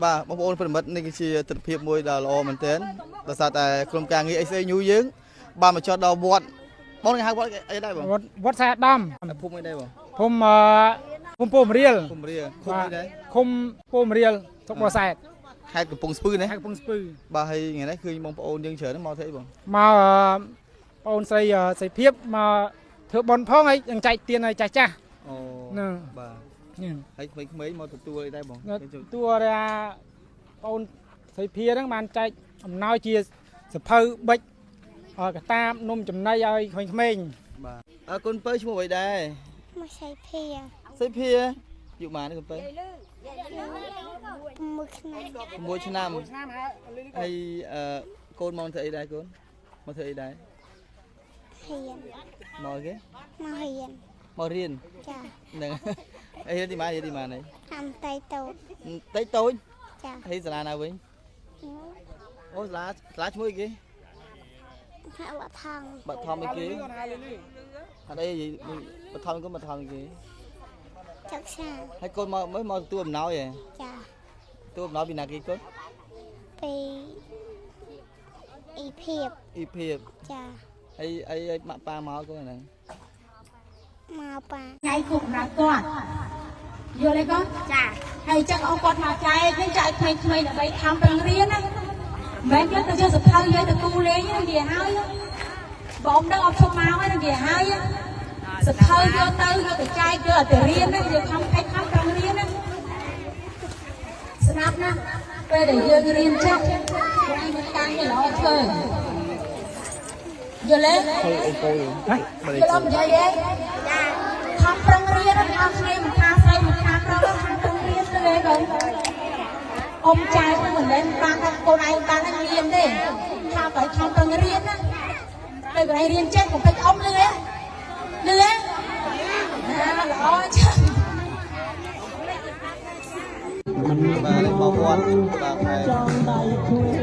បាទបងប្អូនប្រិមិត្តនេះគឺជាទស្សនវិជ្ជាមួយដ៏ល្អមែនទែនដោយសារតែក្រុមការងារ ACA New យើងបានមកចុះដល់វត្តបងហៅវត្តអីដែរបងវត្តសាដំភូមិអីដែរបងភូមិពោមរៀលភូមិរៀលឃុំអីដែរឃុំពោមរៀលស្រុកបរសែតខេត្តកំពង់ស្ពឺណាខេត្តកំពង់ស្ពឺបាទហើយថ្ងៃនេះគឺបងប្អូនយើងច្រើនមកធ្វើអីបងមកបងអូនស្រីភាពមកធ្វើបន់ផងហើយនឹងចែកទានឲ្យចាស់ចាស់អូហ្នឹងបាទហើយក្មេងៗមកទទួលអីដែរបងទទួលថាបងអូនស្រីភាហ្នឹងបានចែកអំណោយជាសភៅបិចកតាបនំចំណីឲ្យក្មេងៗបាទអើកូនពៅឈ្មោះអីដែរមកសៃភាសៃភាយុម៉ានេះកូនពៅ6 ឆ្នាំហើយកូនមកធ្វើអីដែរកូនមកធ្វើអីដែរហ៊ានមកគេមករៀនចាហ្នឹងអីរៀនទីម៉ានេះតាមតៃតូចចាហើយសាលាណាវិញអូសាលាឈ្មោះអីគេបាក់ថងអីគេអត់អីបាក់ថងកូនបាក់ថងគេចាក់សាហើយកូនមកទទួលអំណោយហ៎ចាទទួលអំណោយពីណាគេកូនពីអ៊ីភាពចាហើយម៉ាក់ប៉ាមកកូនហ្នឹងមកប៉ាថ្ងៃគប់ណាគាត់យល់ទេកូនចាហើយចឹងអូនគាត់មកចែកនេះចែកក្មេងៗដើម្បីខំប្រឹងរៀនណាមិនយកទៅយកសភៅយកទៅគូលេងនិយាយហើយបងដឹងអត់ឈប់មកហើយនិយាយហើយសភៅយកទៅចែកយកទៅរៀនណាយកខំប្រឹងរៀនណាស្ដាប់ណាពេលដែលយើងរៀនចប់យើងមានការងារល្អធ្វើយល់ទេអូនពូយល់អត់និយាយទេចាខំប្រឹងរៀនណាអត់ស្រីមិនថាស្រីមិនថាប្រុសខំប្រឹងរៀនទៅលេបងអ៊ំចៅមិនមែនបានថាកូនឯងបានរៀនទេថាបើខំប្រឹងរៀនណាទៅកន្លែងរៀនចេះកុំពេចអ៊ំលឺទេល្អចា៎បាទបងវត្តបាទ